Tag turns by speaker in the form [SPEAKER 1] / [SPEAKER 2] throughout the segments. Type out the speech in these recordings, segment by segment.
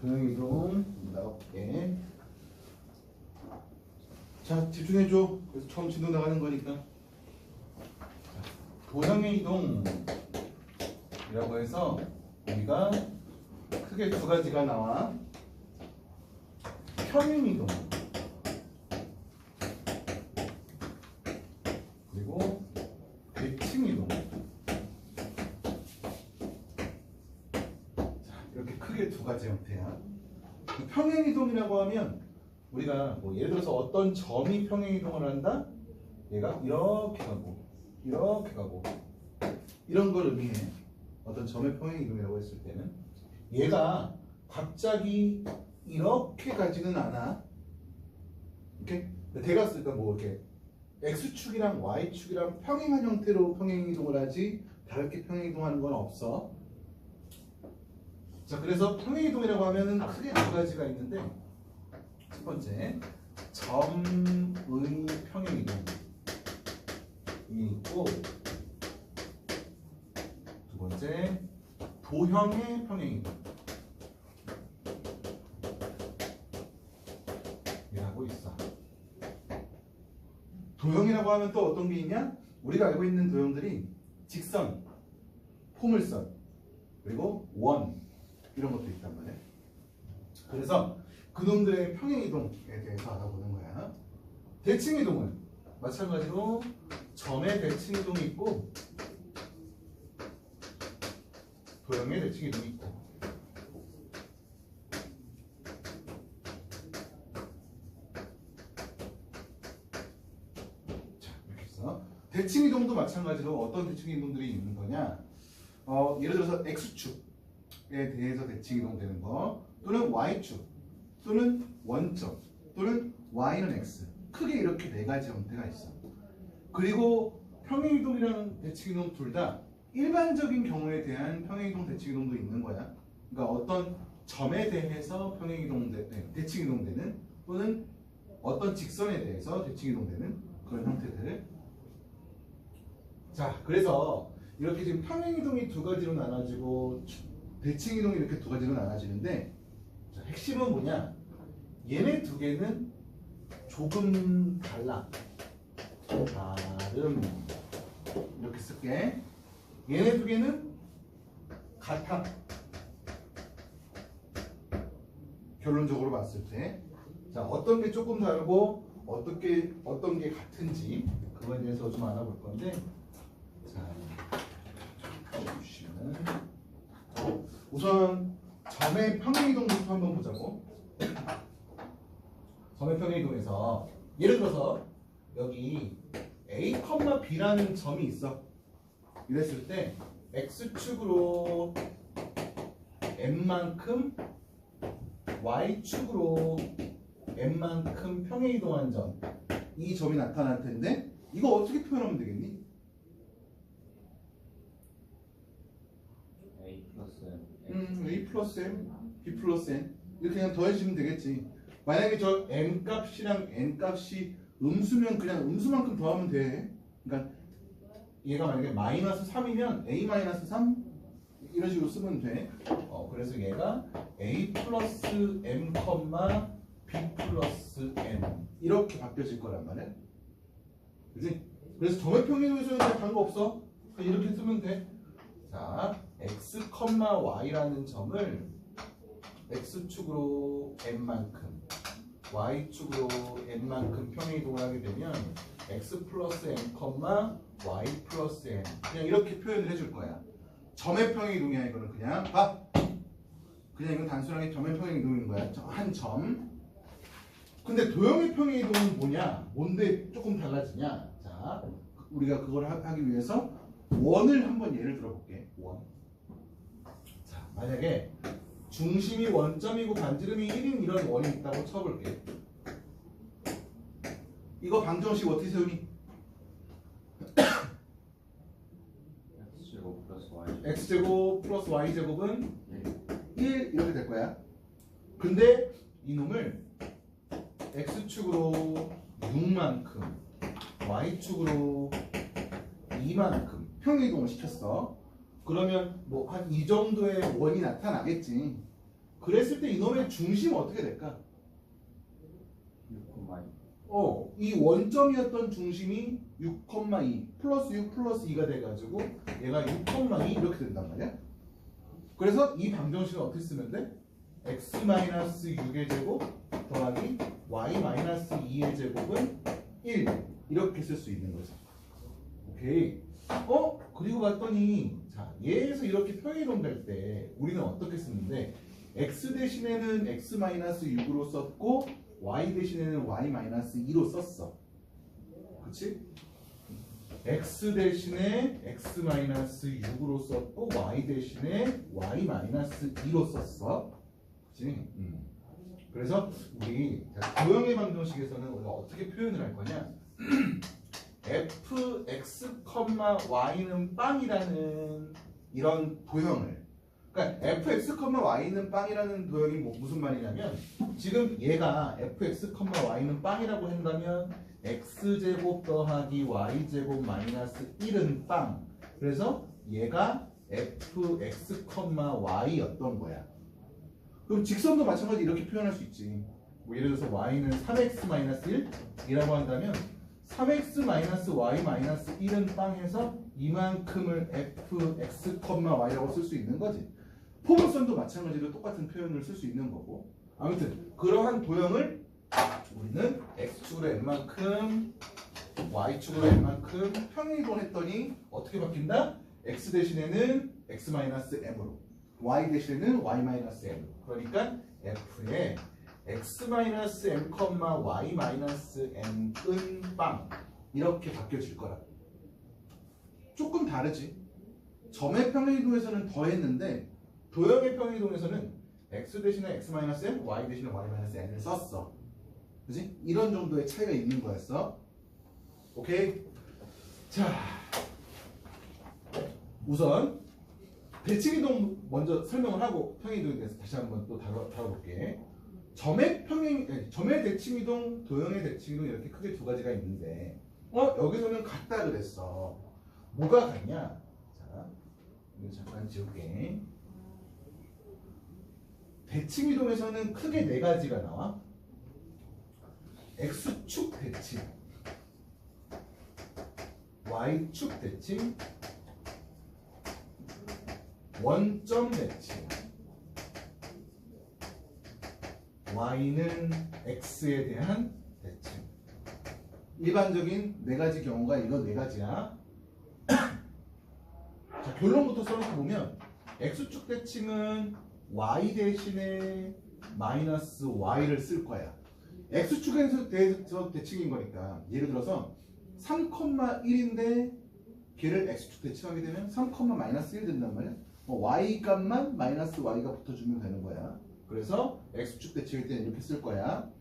[SPEAKER 1] 도형이동 나올게. 자, 집중해줘. 그래서 처음 진도 나가는 거니까. 도형의 이동이라고 해서 우리가 크게 두 가지가 나와. 평행 이동 그리고 대칭 이동. 자, 이렇게 크게 두 가지 형태야. 평행 이동이라고 하면 우리가 뭐 예를 들어서 어떤 점이 평행 이동을 한다. 얘가 이렇게 가고 이렇게 가고 이런 걸 의미해. 어떤 점의 평행 이동이라고 했을 때는 얘가 갑자기 이렇게 가지는 않아. 이렇게 대각선, 그러니까 뭐 이렇게 x축이랑 y축이랑 평행한 형태로 평행 이동을 하지 다르게 평행 이동하는 건 없어. 자, 그래서 평행 이동이라고 하면은 크게 두 가지가 있는데, 첫 번째 점의 평행 이동이 있고, 두 번째 도형의 평행 이동 이라고 있어. 도형이라고 하면 또 어떤 게 있냐? 우리가 알고 있는 도형들이 직선, 포물선, 그리고 원 이런 것도 있단 말이야. 그래서 그놈들의 평행 이동에 대해서 알아보는 거야. 대칭 이동은 마찬가지로 점의 대칭 이동이 있고 도형의 대칭 이동이 있고. 자, 이렇게 해서 대칭 이동도 마찬가지로 어떤 대칭 이동들이 있는 거냐? 예를 들어서 x축에 대해서 대칭 이동되는 거, 또는 y축, 또는 원점, 또는 y는 x. 크게 이렇게 네 가지 형태가 있어. 그리고 평행 이동이랑 대칭 이동 둘 다 일반적인 경우에 대한 평행 이동 대칭 이동도 있는 거야. 그러니까 어떤 점에 대해서 평행 이동 대칭 이동되는, 또는 어떤 직선에 대해서 대칭 이동되는 그런 형태들. 자, 그래서 이렇게 지금 평행 이동이 두 가지로 나눠지고 대칭 이동이 이렇게 두 가지로 나눠지는데, 자, 핵심은 뭐냐? 얘네 두 개는 조금 달라. 다름. 이렇게 쓸게. 얘네 두 개는 같아. 결론적으로 봤을 때. 자, 어떤 게 조금 다르고 어떤 게 같은지 그거에 대해서 좀 알아볼 건데, 자, 보시면 우선 점의 평행 이동부터 한번 보자고. 점의 평행 이동에서 예를 들어서 여기 A, B라는 점이 있어. 이랬을 때 x축으로 n만큼, y축으로 n만큼 평행 이동한 점, 이 점이 나타날 텐데, 이거 어떻게 표현하면 되겠니?
[SPEAKER 2] A 플러스
[SPEAKER 1] A 플러스 M, B 플러스 N 이렇게 그냥 더해주면 되겠지. 만약에 저 M 값이랑 N 값이 음수면 그냥 음수만큼 더하면 돼. 그러니까 얘가 만약에 마이너스 3이면 A 마이너스 3 이런 식으로 쓰면 돼. 그래서 얘가 A 플러스 M, B 플러스 N 이렇게 바뀌어질 거란 말이야. 그지? 그래서 점의 평행에서는 다른 거 없어. 그냥 이렇게 쓰면 돼. 자, x, y라는 점을 x축으로 n만큼, y축으로 n만큼 평행 이동을 하게 되면 x 플러스 n, y 플러스 n 그냥 이렇게 표현을 해줄 거야. 점의 평행 이동이야. 이거는 그냥 그냥 이건 단순하게 점의 평행 이동인 거야. 한 점. 근데 도형의 평행 이동은 뭐냐? 뭔데 조금 달라지냐? 자, 우리가 그걸 하기 위해서 원을 한번 예를 들어볼게. 원. 자, 만약에 중심이 원점이고 반지름이 1인 이런 원이 있다고 쳐볼게. 이거 방정식 어떻게 세우니?
[SPEAKER 2] x제곱 플러스 y
[SPEAKER 1] x제곱 플러스 y제곱은 1 이렇게 될 거야. 근데 이놈을 x축으로 6만큼, y축으로 2만큼 평행이동을 시켰어. 그러면 뭐 한 이 정도의 원이 나타나겠지. 그랬을 때 이놈의 중심 어떻게 될까?
[SPEAKER 2] 6,2.
[SPEAKER 1] 이 원점이었던 중심이 6,2 플러스 6 플러스 2가 돼가지고 얘가 6,2 이렇게 된단 말이야. 그래서 이 방정식을 어떻게 쓰면 돼? x-6의 제곱 더하기 y-2의 제곱은 1 이렇게 쓸 수 있는 거죠. 오케이. 그리고 봤더니 자 얘에서 이렇게 평행이동 될 때 우리는 어떻게 쓰는데 x 대신에는 x-6으로 썼고 y 대신에는 y-2로 썼어. 그치? x 대신에 x-6으로 썼고 y 대신에 y-2로 썼어. 그치? 그래서 우리 도형의 방정식에서는 우리가 어떻게 표현을 할 거냐? fx, y는 빵이라는 이런 도형을, 그러니까 fx, y는 빵이라는 도형이 무슨 말이냐면 지금 얘가 fx, y는 빵이라고 한다면 x제곱 더하기 y제곱 마이너스 1은 빵. 그래서 얘가 fx, y였던 거야. 그럼 직선도 마찬가지 이렇게 표현할 수 있지. 뭐 예를 들어서 y는 3x 1이라고 한다면 3x-y-1은 빵해서 이만큼을 fx, y라고 쓸 수 있는 거지. 포물선도 마찬가지로 똑같은 표현을 쓸 수 있는 거고. 아무튼 그러한 도형을 우리는 x축으로 n만큼 y축으로 n만큼 평행이동 했더니 어떻게 바뀐다? x 대신에는 x-m으로 y 대신에는 y-m으로. 그러니까 f의 x-m, y-m은 빵 이렇게 바뀌어질 거라. 조금 다르지. 점의 평행이동에서는 더 했는데 도형의 평행이동에서는 x 대신에 x-m, y 대신에 y-n을 썼어. 그지? 이런 정도의 차이가 있는 거였어. 오케이? 자, 우선 대칭이동 먼저 설명을 하고 평행이동에 대해서 다시 한번 또 다뤄볼게. 점의 대칭이동, 도형의 대칭이동 이렇게 크게 두 가지가 있는데 여기서는 같다 그랬어. 뭐가 같냐? 자, 이거 잠깐 지울게. 대칭이동에서는 크게 네 가지가 나와. x축 대칭, y축 대칭, 원점 대칭, y는 x에 대한 대칭. 일반적인 네 가지 경우가 이거 네 가지야. 자, 결론부터 써놓고 보면 x축 대칭은 y 대신에 마이너스 y를 쓸 거야. x축에서 대해서 대칭인 거니까 예를 들어서 3,1인데 걔를 x축 대칭하게 되면 3,-1 된단 말이야. y 값만 마이너스 y가 붙어주면 되는 거야. 그래서 x축 대칭일 때는 이렇게 쓸 거야.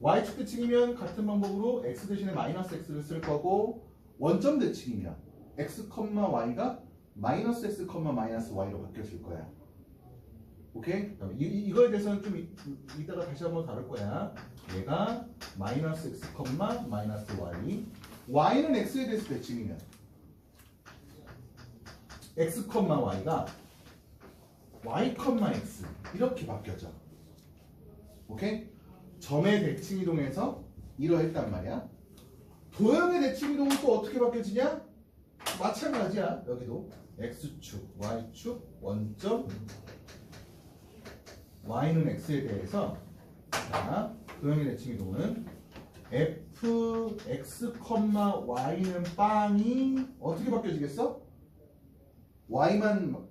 [SPEAKER 1] y축 대칭이면 같은 방법으로 x 대신에 마이너스 x를 쓸 거고, 원점 대칭이면 x, y가 마이너스 x, 마이너스 y로 바뀌어질 거야. 오케이? 이거에 대해서는 좀 이따가 다시 한번 다룰 거야. 얘가 마이너스 x, 마이너스 y. y는 x에 대해서 대칭이면 x, y가 y, x 이렇게 바뀌어져. 오케이? 점의 대칭이동에서 이러했단 말이야. 도형의 대칭이동은 또 어떻게 바뀌어지냐? 마찬가지야. 여기도 x축, y축, 원점, y는 x에 대해서, 자, 도형의 대칭이동은 f, x, y는 빵이 어떻게 바뀌어지겠어? y만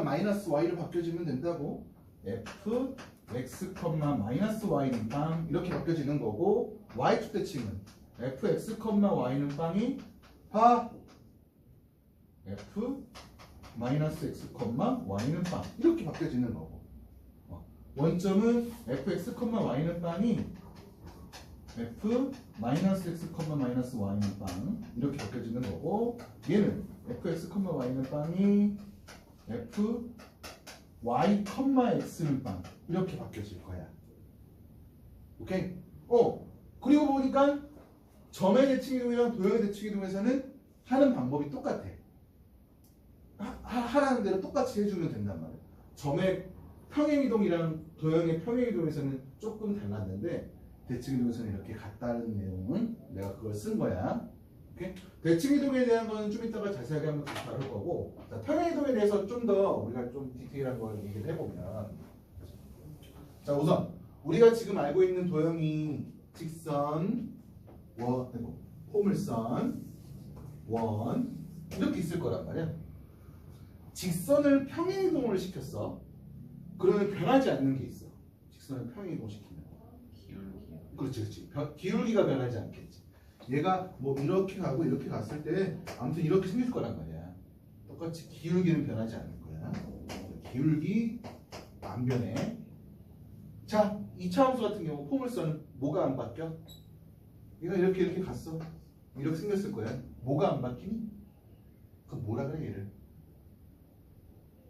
[SPEAKER 1] 마이너스 y로 바뀌어지면 된다고. f, x, 마이너스 y는 빵 이렇게 바뀌어지는 거고, y축 대칭은 f, x, y는 빵이 f, 마이너스 x, y는 빵 이렇게 바뀌어지는 거고, 원점은 f, x, y는 빵이 f, 마이너스 x, 마이너스 y는 빵 이렇게 바뀌어지는 거고, 얘는 f, x, y는 빵이 f, y, x는 빵 이렇게 바뀌어질 거야. 오케이? 그리고 보니까 점의 대칭이동이랑 도형의 대칭이동에서는 하는 방법이 똑같아. 하라는 대로 똑같이 해주면 된단 말이야. 점의 평행이동이랑 도형의 평행이동에서는 조금 달랐는데 대칭이동에서는 이렇게 같다는 내용은 내가 그걸 쓴 거야. 오케이? 대칭이동에 대한 거는 좀 이따가 자세하게 한번 다룰 거고, 자, 평행이동에 대해서 좀 더 우리가 좀 디테일한 걸 얘기를 해보면, 자, 우선 우리가 지금 알고 있는 도형이 직선, 포물선, 원 이렇게 있을 거란 말이야. 직선을 평행이동을 시켰어. 그러면 변하지 않는 게 있어. 직선을 평행이동 시키면.
[SPEAKER 2] 기울기.
[SPEAKER 1] 그렇지. 기울기가 변하지 않겠지. 얘가 뭐 이렇게 가고 이렇게 갔을 때 아무튼 이렇게 생길 거란 말이야. 똑같이 기울기는 변하지 않을 거야. 기울기 안 변해. 자, 이차함수 같은 경우 포물선은 뭐가 안 바뀌어? 얘가 이렇게 갔어. 이렇게 생겼을 거야. 뭐가 안 바뀌니? 그 뭐라 그래 얘를?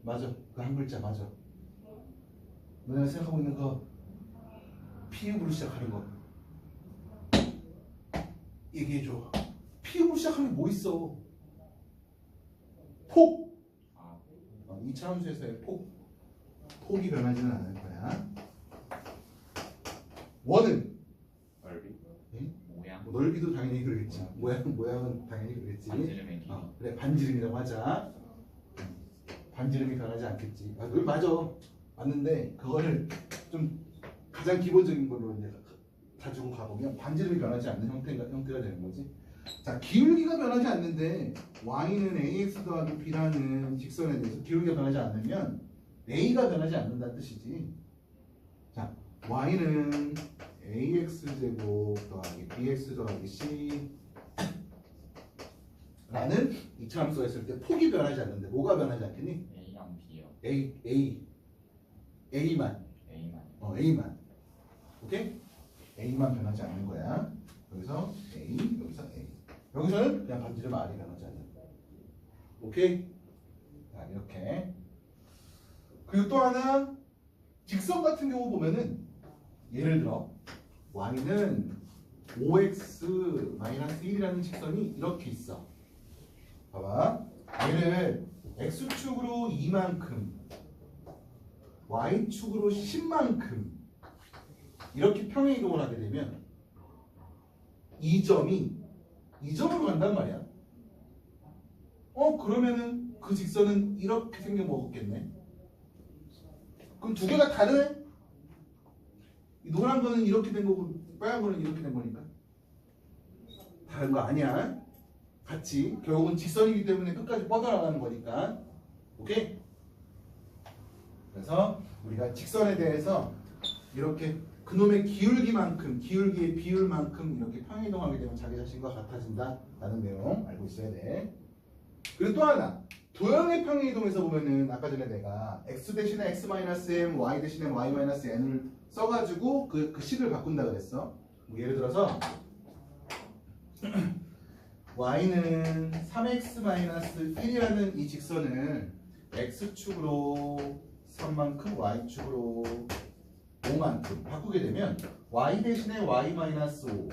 [SPEAKER 1] 맞아. 그 한 글자 맞아. 너네가 생각하고 있는 거 피읍으로 시작하는 거 얘기해줘. 피읍으로 시작하는 게 뭐 있어? 폭! 이차함수에서의 폭이 변하지는 않을 거야. 원은
[SPEAKER 2] 넓이.
[SPEAKER 1] 응?
[SPEAKER 2] 모양.
[SPEAKER 1] 넓이도 당연히 그러겠지. 모양은 당연히 그러겠지.
[SPEAKER 2] 반지름의 길이.
[SPEAKER 1] 그래, 반지름이라고 하자. 반지름이 변하지 않겠지. 그걸 맞아. 맞는데 그거를 좀 가장 기본적인 걸로 이제 가지고 가보면 반지름이 변하지 않는 형태가 되는 거지. 자, 기울기가 변하지 않는데 y는 ax 더하기 b라는 직선에 대해서 기울기가 변하지 않으면 a가 변하지 않는다는 뜻이지. 자, y는 ax 제곱 더하기 bx 더하기 c 라는 이차함수가 있을 때 폭이 변하지 않는데 뭐가 변하지 않겠니?
[SPEAKER 2] A랑 B요.
[SPEAKER 1] A만.
[SPEAKER 2] A만.
[SPEAKER 1] A만. 오케이? A만 변하지 않는 거야. 여기서 A, 여기서 A. 여기서는 그냥 반지름 R이 변하지 않는 거야. 오케이? 자, 이렇게. 그리고 또 하나, 직선 같은 경우 보면은 예를 들어 y는 5x-1이라는 직선이 이렇게 있어. 봐봐. 얘를 x축으로 2만큼, y축으로 10만큼 이렇게 평행이동을 하게 되면 이 점이 이 점으로 간단 말이야. 그러면은 그 직선은 이렇게 생겨 먹었겠네. 그럼 두 개가 다르네? 이 노란 거는 이렇게 된 거고 빨간 거는 이렇게 된 거니까 다른 거 아니야. 같이 결국은 직선이기 때문에 끝까지 뻗어나가는 거니까. 오케이? 그래서 우리가 직선에 대해서 이렇게 그놈의 기울기만큼, 기울기의 비율만큼 이렇게 평행이동하게 되면 자기 자신과 같아진다 라는 내용 알고 있어야 돼. 그리고 또 하나, 도형의 평행이동에서 보면은 아까 전에 내가 x 대신에 x-m, y 대신에 y-n을 써가지고 그 식을 바꾼다 그랬어. 뭐 예를 들어서 y는 3x-1이라는 이 직선을 x축으로 3만큼, y축으로 5만큼 바꾸게 되면 y 대신에 y-5,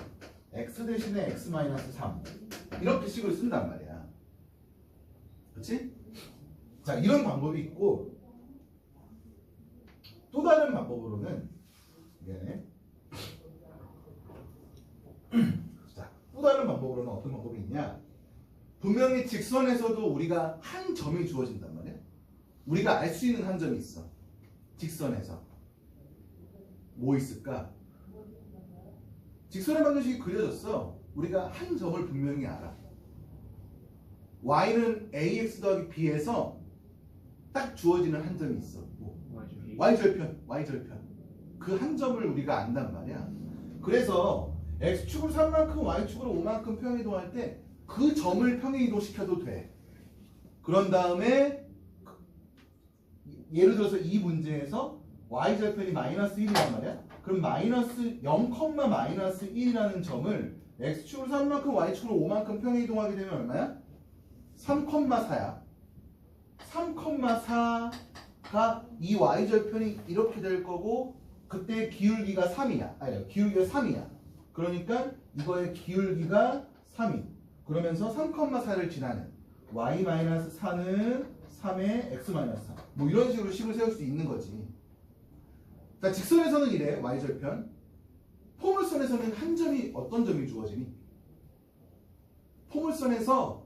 [SPEAKER 1] x 대신에 x-3 이렇게 식으로 쓴단 말이야. 그렇지? 자, 이런 방법이 있고 또 다른 방법으로는 자, 또 다른 방법으로는 어떤 방법이 있냐? 분명히 직선에서도 우리가 한 점이 주어진단 말이야. 우리가 알 수 있는 한 점이 있어. 직선에서 뭐 있을까? 직선의 방정식이 그려졌어. 우리가 한 점을 분명히 알아. y는 ax 더하기 b에서 딱 주어지는 한 점이 있어. 뭐? y절편. 그 한 점을 우리가 안단 말이야. 그래서 x축으로 3만큼, y축으로 5만큼 평행이동할 때 그 점을 평행이동시켜도 돼. 그런 다음에 예를 들어서 이 문제에서 y절편이 마이너스 1이란 말이야. 그럼 마이너스 0,-1이라는 점을 x축으로 3만큼, y축으로 5만큼 평행이동하게 되면 얼마야? 3,4야. 3,4가 이 y절편이 이렇게 될 거고 그때 기울기가 3이야. 아니, 기울기가 3이야. 그러니까 이거의 기울기가 3이. 그러면서 3,4를 지나는 y-4는 3의 x-4. 뭐 이런 식으로 식을 세울 수 있는 거지. 자, 직선에서는 이래. y절편. 포물선에서는 한 점이 어떤 점이 주어지니? 포물선에서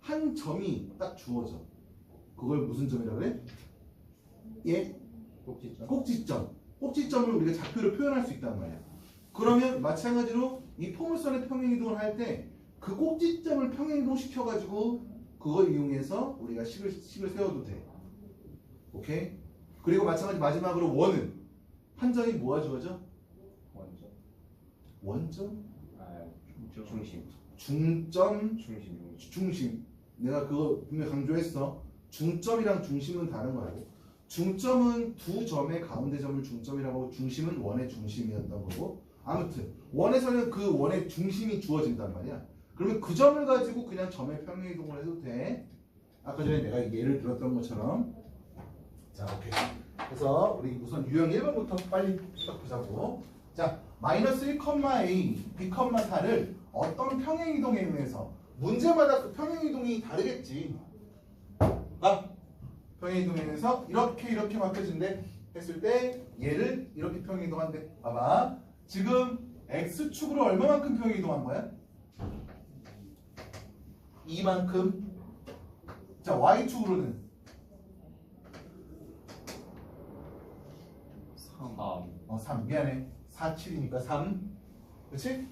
[SPEAKER 1] 한 점이 딱 주어져. 그걸 무슨 점이라고 그래? 예?
[SPEAKER 2] 꼭지점.
[SPEAKER 1] 꼭지점. 꼭지점을 우리가 좌표로 표현할 수 있단 말이야. 그러면 마찬가지로 이 포물선의 평행이동을 할 때 그 꼭지점을 평행이동 시켜가지고 그걸 이용해서 우리가 식을 세워도 돼. 오케이? 그리고 마찬가지 마지막으로 원은 한 점이 뭐가 주어져?
[SPEAKER 2] 원점.
[SPEAKER 1] 원점?
[SPEAKER 2] 아, 중심.
[SPEAKER 1] 중점,
[SPEAKER 2] 중심.
[SPEAKER 1] 중심. 내가 그거 분명히 강조했어. 중점이랑 중심은 다른 거라고. 중점은 두 점의 가운데 점을 중점이라고 하고 중심은 원의 중심이었던 거고. 아무튼 원에서는 그 원의 중심이 주어진단 말이야. 그러면 그 점을 가지고 그냥 점의 평행이동을 해도 돼. 아까 전에 내가 예를 들었던 것처럼. 자, 오케이. 그래서 우리 우선 유형 1번부터 빨리 딱 보자고. 자, 마이너스 1,a, b,4를 어떤 평행이동에 의해서 문제마다 그 평행이동이 다르겠지. 아, 평행이동에 의해서 이렇게 바뀌어진대 했을 때 얘를 이렇게 평행이동한대. 봐봐. 지금 x축으로 얼마만큼 평행이동한 거야? 이만큼. 자, y축으로는 3. 미안해. 4, 7이니까 3. 그렇지?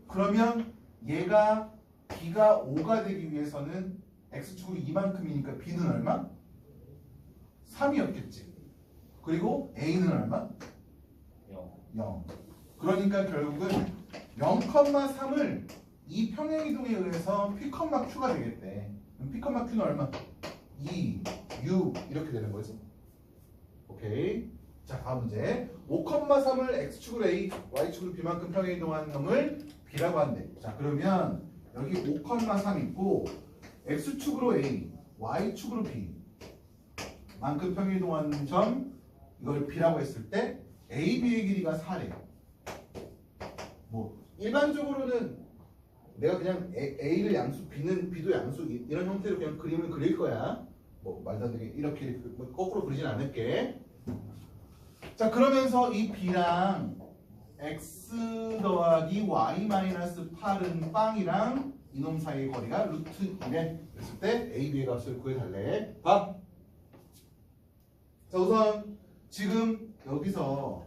[SPEAKER 1] 그러면 얘가 b가 5가 되기 위해서는 x축으로 이만큼이니까 b는 얼마? 3이었겠지. 그리고 a는 얼마? 0. 그러니까 결국은 0,3을 이 평행이동에 의해서 p,q가 되겠대. 그럼 p,q는 얼마? 2, 6 이렇게 되는 거지. 오케이. 자, 다음 문제. 5,3을 x축으로 a, y축으로 b만큼 평행이동하는 놈을 b라고 한대. 자, 그러면 여기 5,3 있고 x축으로 a, y축으로 b 만큼 평행이동하는 점 이걸 b라고 했을 때 a, b의 길이가 4래. 뭐 일반적으로는 내가 그냥 a를 양수, b도 양수 이런 형태로 그냥 그림을 그릴 거야. 뭐 말도 안 되게 이렇게 거꾸로 그리진 않을게. 자, 그러면서 이 b랑 x 더하기 y 마이너스 8은 빵이랑 이놈 사이의 거리가 루트 2래. 그랬을 때 a, b의 값을 구해달래. 봐. 자, 우선 지금 여기서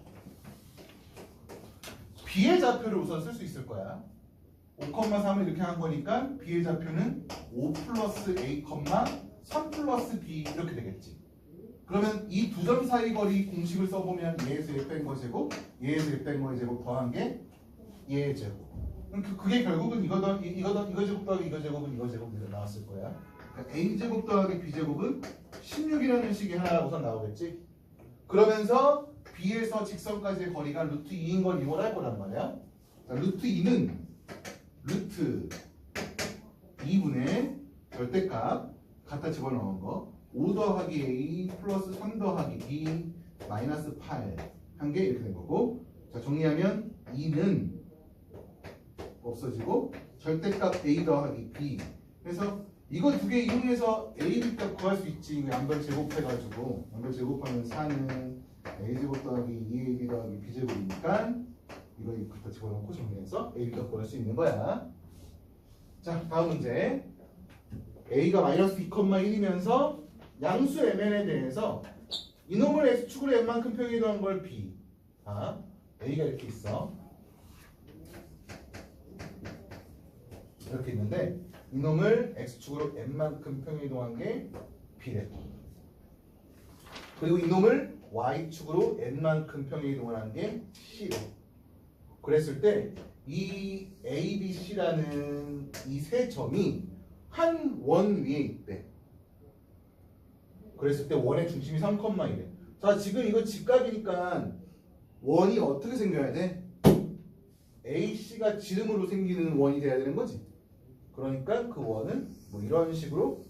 [SPEAKER 1] b의 좌표를 우선 쓸 수 있을 거야. 5,3을 이렇게 한 거니까 b의 좌표는 5 플러스 a, 3 플러스 b 이렇게 되겠지. 그러면 이 두 점 사이 거리 공식을 써보면 얘에서 얘 뺀 거 제곱, 얘에서 얘 뺀 거의 제곱 더한 게 얘의 제곱. 그럼 그게 결국은 이거 제곱 더하기 이거 제곱은 이거 제곱 이렇게 나왔을 거야. 그러니까 a 제곱 더하기 b 제곱은 16이라는 식이 하나 우선 나오겠지. 그러면서 b에서 직선까지의 거리가 루트 2인 걸 이용할 거란 말이야. 자, 루트 2는 루트 2분의 절대값 갖다 집어넣은 거 5 더하기 a 플러스 3 더하기 b 마이너스 8 한 게 이렇게 된 거고. 자, 정리하면 2는 없어지고 절대값 a 더하기 b 해서 이거 두 개 이용해서 a, b 값 구할 수 있지. 양변 제곱해가지고 양변 제곱하면 4는 a 제곱 더하기 2ab 더하기 b 제곱이니까 이거 갖다 집어넣고 정리해서 a, b 값 구할 수 있는 거야. 자, 다음 문제. a가 마이너스 2,1이면서 양수 mn에 대해서 이놈을 x축으로 n만큼 평행이동한 걸 b. 자, a가 이렇게 있어. 이렇게 있는데 이놈을 x축으로 n만큼 평행이동한 게 b래. 그리고 이놈을 y축으로 n만큼 평행이동을 한 게 c래. 그랬을 때 이 a, b, c라는 이 세 점이 한 원 위에 있대. 그랬을 때 원의 중심이 3,1래. 자, 지금 이거 직각이니까 원이 어떻게 생겨야 돼? AC가 지름으로 생기는 원이 돼야 되는 거지. 그러니까 그 원은 뭐 이런 식으로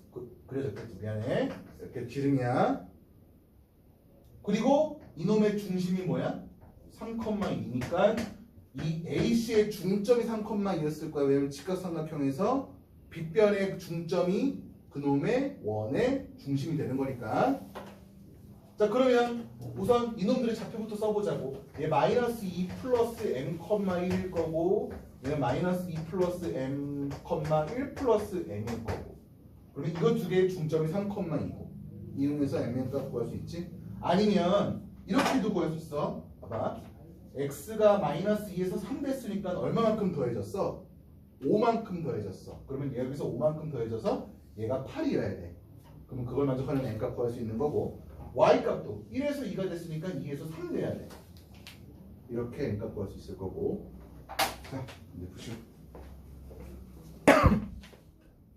[SPEAKER 1] 그려졌겠지. 미안해. 이렇게 지름이야. 그리고 이놈의 중심이 뭐야? 3,2니까 이 AC의 중점이 3,2였을 거야. 왜냐면 직각삼각형에서 빗변의 중점이 그놈의 원의 중심이 되는 거니까. 자, 그러면 우선 이놈들의 좌표부터 써보자고. 얘 마이너스 2 플러스 m, 1일 거고 얘는 마이너스 2 플러스 m, 1 플러스 n일 거고. 그러면 이거 두 개의 중점이 3,2고 이용해서 mn 값 구할 수 있지? 아니면 이렇게도 구할 수 있어. 봐봐. x가 마이너스 2에서 3 됐으니까 얼마만큼 더해졌어? 5만큼 더해졌어. 그러면 여기서 5만큼 더해져서 얘가 8이어야 돼. 그러면 그걸 만족하는 n 값 구할 수 있는 거고, y 값도 1에서 2가 됐으니까 2에서 3 돼야 돼. 이렇게 n 값 구할 수 있을 거고. 자, 이제 보시고.